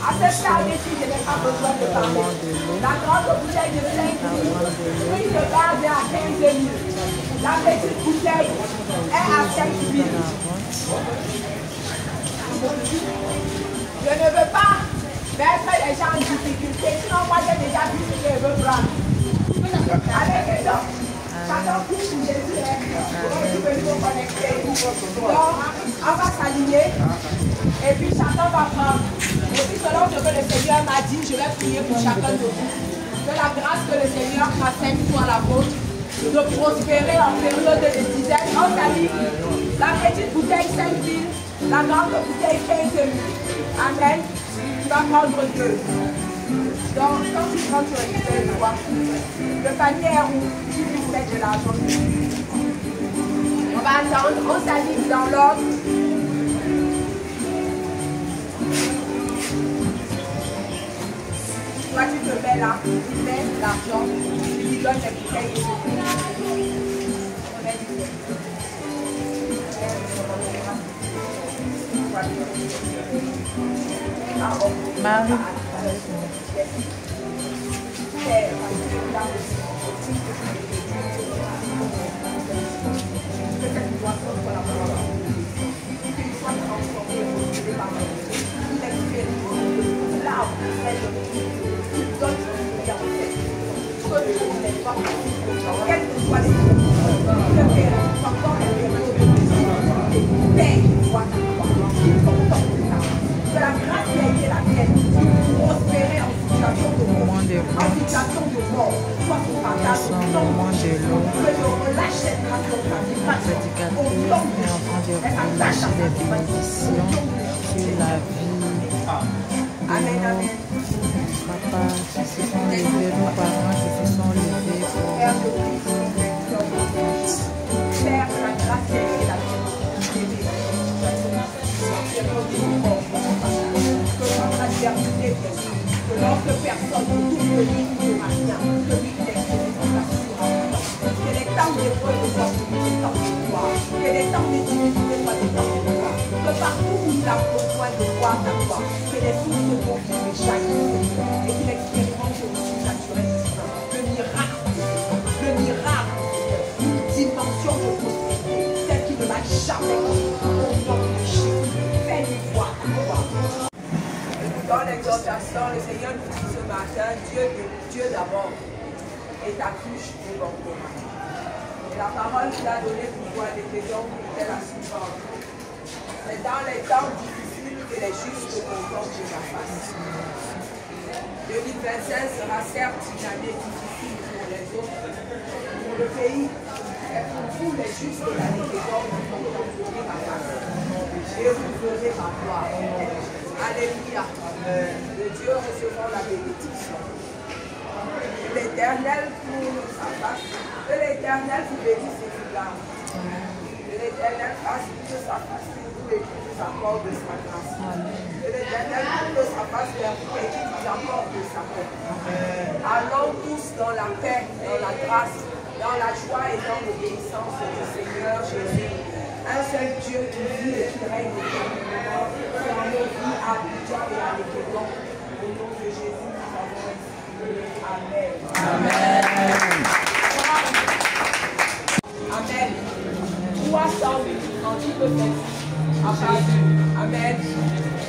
À cette table-ci, je n'ai pas besoin de parler. La grande bouteille de 5 000, prix de base est à 15 000. La petite bouteille est à 5 000. Je ne veux pas mettre les gens en difficulté, sinon moi j'ai déjà vu ce que je veux prendre. Allez, les gens. Chacun pour Jésus est nous connecter. Donc, on va s'aligner et puis chacun va prendre. Et puis selon ce que le Seigneur m'a dit, je vais prier pour chacun de vous. Que la grâce que le Seigneur m'assène soit la vôtre, de prospérer en période de dizaine. On s'aligne. La petite bouteille 5 000, la grande bouteille 15 000. Amen. Tu vas prendre 2. Donc, quand tu prends, tu récupères le bois. Le panier est où tu puisses mettre de l'argent. On va attendre, on s'aligne dans l'ordre. Toi, tu te mets là, tu mets l'argent, tu lui donnes les bouteilles et tu Marie. Que la grâce qui a été la tienne, prospérer en situation de mort, en situation de mort, soit ton partage, que je relâche cette grâce dans ta vie, au nom de Jésus, elle attache à ta bénédictions sur la vie. Amen, amen. Papa, qui se sont levés, nos parents qui se sont levés pour Père de Christ, Père, la grâce qui a été la tienne, que lorsque personne ne touche le lit de rien, que lui que les temps d'épreuve soient des temps de gloire, que les temps de difficulté soient des temps de gloire, que partout où il a besoin de voir ta gloire, que les sources de vie réjaillissent et qu'il expérimente au naturel le miracle, une dimension de prospérité, celle qui ne l'a jamais connue au nom de Jésus. Fais-nous voir ta gloire. Dans l'exhortation, le Seigneur nous dit ce matin, Dieu d'abord, et ta touche débordera. Et la parole qu'il a donnée pour toi, l'Éphésiens, était la suivante. C'est dans les temps difficiles que les justes contemplent la face. 2025 sera certes une année difficile pour les autres, pour le pays, et pour vous les justes de l'année qui vous contemplerez ma face. Et vous verrez ma gloire. Alléluia. De Dieu recevons la bénédiction. l'Éternel tourne sa face, que l'Éternel vous bénisse et vous garde. Que l'Éternel fasse que sa face sur vous et qu'il vous accorde sa grâce. Que l'Éternel tourne sa face vers vous et qu'il vous accorde sa paix. Allons tous dans la paix, dans la grâce, dans la joie et dans l'obéissance du Seigneur Jésus. Un seul Dieu qui vit et qui règne éternellement sur nos vies à Abidjan et à l'Équateur. Au nom de Jésus, nous avons prié. Amen. Amen. Amen. 300 en toute fête. Amen.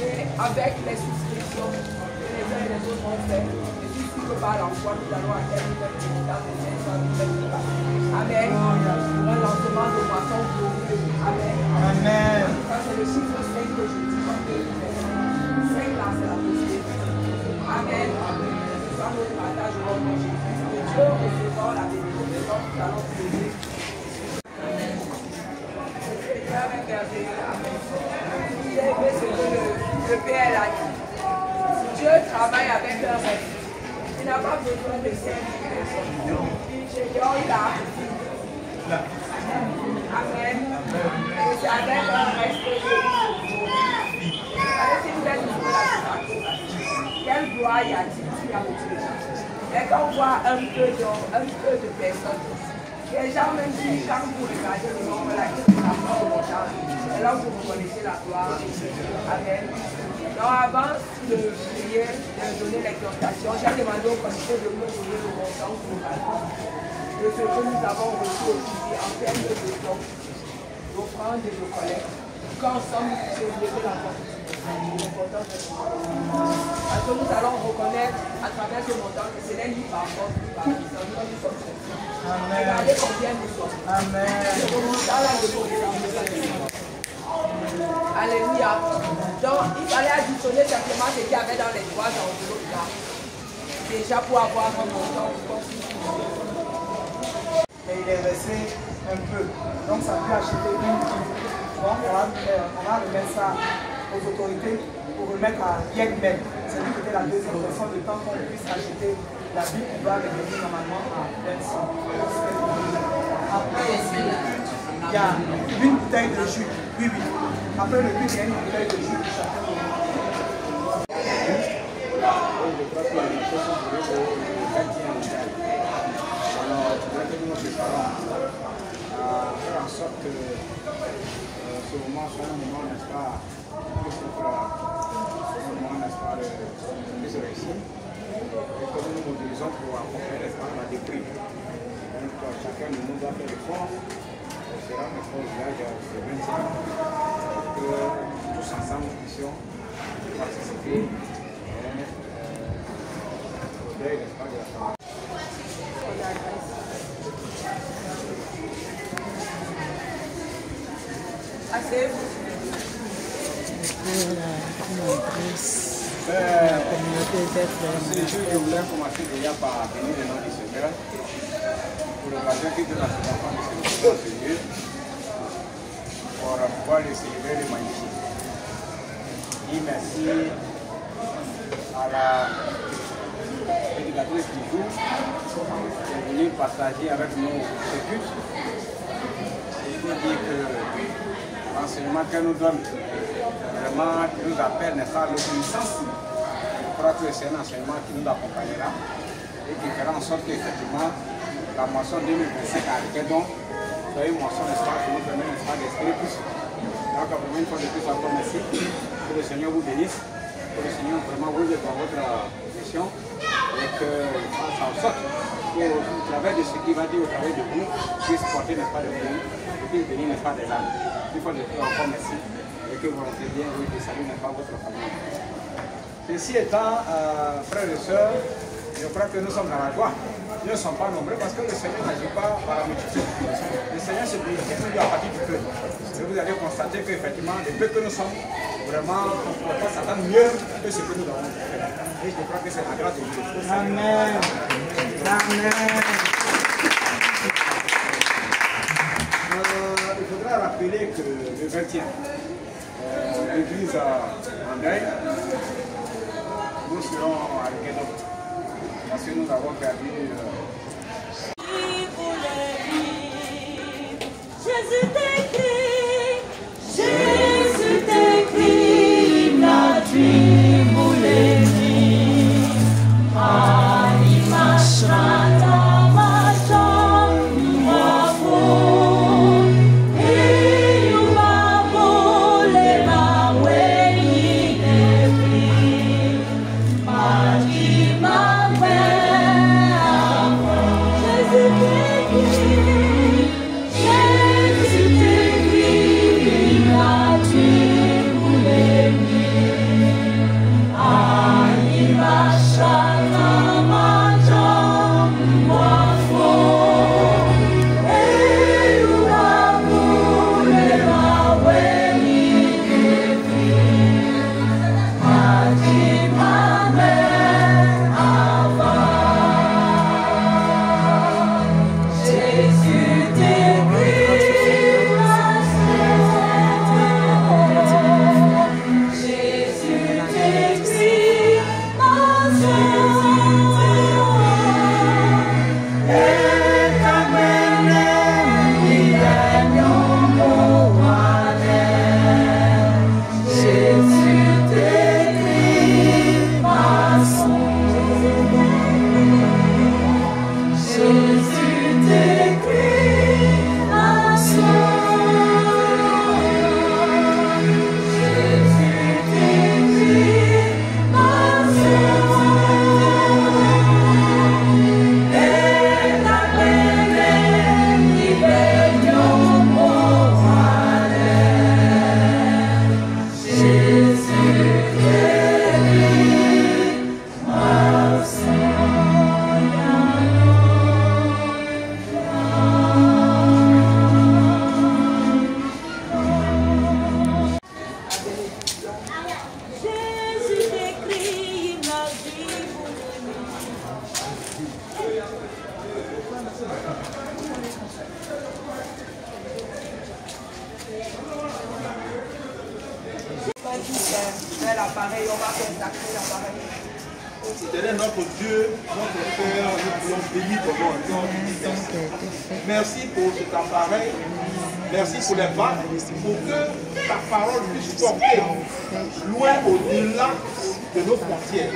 Et avec les souscriptions que les uns et les autres ont fait, et tout ce que par la foi, nous allons atteindre notre résultat de 500 000. Amen. Pour un lancement de moisson glorieux. Amen. Amen. Ça, c'est le chiffre 5 que je dis. 5 là, c'est la possibilité. Amen. Ce soir, nous partagerons mon Jésus. Que Dieu recevra la bénédiction que nous allons prier. Amen. Le Seigneur est merveilleux. Amen. J'ai aimé ce que le Père a dit. Dieu travaille avec un reste. Il n'a pas besoin de servir personne. Seigneur, il a appris. Amen. Et c'est avec un reste que si vous êtes sur la situation, quelle gloire y a-t-il qui a motivé les gens? Et quand on voit un peu de personnes, les gens même si quand vous regardez le nombre là, qui est au montant, c'est là où vous reconnaissez la gloire. Amen. Donc avant de prier, de donner l'exhortation, j'ai demandé au comité de me donner le montant globalement de ce que nous avons reçu aujourd'hui en termes de dons, d'offrandes et de collecte. Qu'ensemble, nous puissions lever la voix. Parce que nous allons reconnaître à travers ce montant que ce n'est ni par force, ni par puissance, nous sommes chrétiens. Regardez combien nous sommes. Amen. Alléluia. Donc, il fallait additionner simplement ce qu'il y avait dans les trois enveloppes là. Déjà pour avoir un montant. Et il est resté un peu. Donc ça peut acheter une vie. Donc on va remettre ça aux autorités pour remettre à Yegmen. C'est lui qui était la deuxième personne de temps qu'on puisse acheter la Bible qui doit revenir normalement à 25. Après, il y a une bouteille de jus. Oui, oui. Après le but, il y a une bouteille de jus pour chacun de nous. Faire en sorte que ce moment soit un moment, n'est-ce pas, un moment, n'est-ce pas, de plus réussi, et que nous nous mobilisons pour accompagner, n'est-ce pas, la déprise. Donc chacun de nous doit faire l'effort, c'est là notre village de 20 ans, que tous ensemble nous puissions participer au deuil, n'est-ce pas, de la famille. Asseyez-vous. Je voulais commencer déjà par bénir le nom du Seigneur pour l'occasion que Dieu a fait enfant de célébrer ce lieu pour pouvoir le célébrer le magnifique. Et merci à la prédicatrice qui joue qui est venue partager avec nous ce but. Et je dire que l'enseignement qu'elle nous donne, vraiment, qui nous appelle, n'est-ce pas, l'obéissance. Je crois que c'est un enseignement qui nous accompagnera et qui fera en sorte qu'effectivement, la moisson 2025 à Arquedon soit une moisson, n'est-ce pas, qui nous permet, n'est-ce pas, d'espérer plus. Donc, une fois de plus, encore merci. Que le Seigneur vous bénisse, que le Seigneur vraiment vous aide dans votre mission et qu'il fasse en sorte qu'au travers de ce qu'il va dire, au travers de vous, puisse porter, n'est-ce pas, de vous, et puisse bénir, n'est-ce pas, des âmes. Une fois de plus, encore merci. Et que vous rentrez bien, oui, que salut n'est pas votre famille. Ceci étant, frères et sœurs, je crois que nous sommes dans la joie. Nous ne sommes pas nombreux parce que le Seigneur n'agit pas par la multitude. Le Seigneur se glorifie toujours à partir du peu. Et vous allez constater qu'effectivement, le peu que nous sommes, vraiment, on ne peut pas s'attendre mieux que ce que nous avons fait. Et je crois que c'est la grâce de Dieu. Amen. Amen. Il faudra rappeler que le 20e, l'église en deuil, nous serons à Arquedon. parce que nous avons perdu. Jésus t'écrit, Jésus t'écrit, la tribulée, anima shrata majam wafo, eyuba bole mawe inefi, majima we amo, Jésus t'écrit. Éternel, notre Dieu, notre Père, nous voulons bénir ton nom encore. Merci pour cet appareil. Merci pour les vagues, pour que ta parole puisse porter loin au-delà de nos frontières.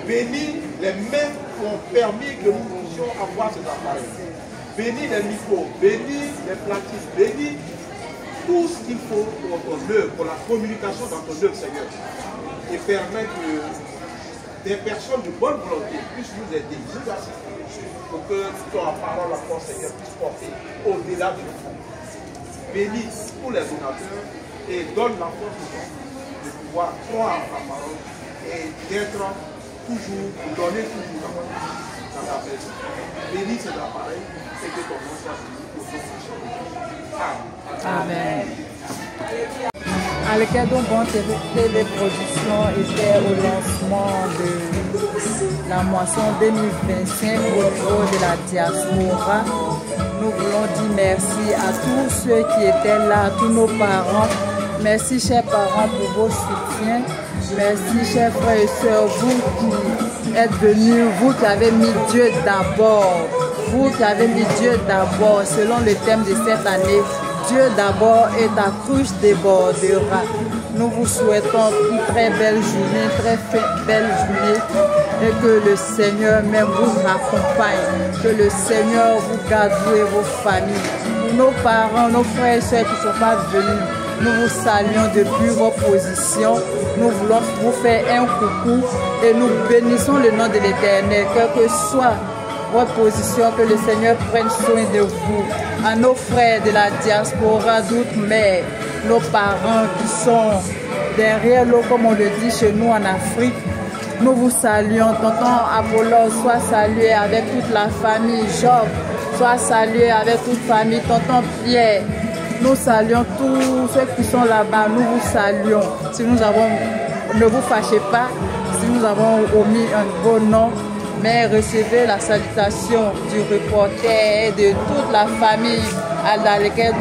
Bénis les mains qui ont permis que nous puissions avoir cet appareil. Bénis les micros, bénis les platines, bénis tout ce qu'il faut pour ton œuvre, pour la communication dans ton œuvre, Seigneur. Et permettre que des personnes de bonne volonté puissent nous aider, nous assister, pour que ta parole, la force, Seigneur, puisse porter au-delà de nous. Bénis tous les donateurs et donne la force de pouvoir croire en ta parole et d'être toujours, de donner toujours dans ta maison. Bénis cet appareil et que ton nom soit béni pour ton Christ. Amen. À lequel donc bon téléproduction était au lancement de la moisson 2025 au niveau de la diaspora. Nous voulons dire merci à tous ceux qui étaient là, à tous nos parents. Merci chers parents pour vos soutiens. Merci chers frères et sœurs, vous qui êtes venus, vous qui avez mis Dieu d'abord. Vous qui avez mis Dieu d'abord, selon le thème de cette année, Dieu d'abord et ta cruche débordera. Nous vous souhaitons une très belle journée, très belle journée, et que le Seigneur même vous accompagne, que le Seigneur vous garde, vous et vos familles. Nos parents, nos frères et soeurs qui ne sont pas venus, nous vous saluons depuis vos positions. Nous voulons vous faire un coucou et nous bénissons le nom de l'Éternel, quel que soit votre position, que le Seigneur prenne soin de vous. À nos frères de la diaspora d'outre-mer, nos parents qui sont derrière l'eau, comme on le dit chez nous en Afrique, nous vous saluons. Tonton Apollo, soit salué avec toute la famille. Job, soit salué avec toute la famille. Tonton Pierre, nous saluons tous ceux qui sont là-bas. Nous vous saluons. Si nous avons, ne vous fâchez pas, si nous avons omis un beau nom, mais recevez la salutation du reporter et de toute la famille à laquelle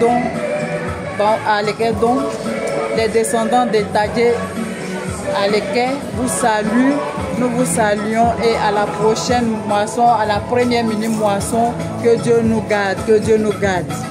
donc les descendants des Tagués à lesquels vous saluent, nous vous saluons et à la prochaine moisson, à la première mini-moisson. Que Dieu nous garde, que Dieu nous garde.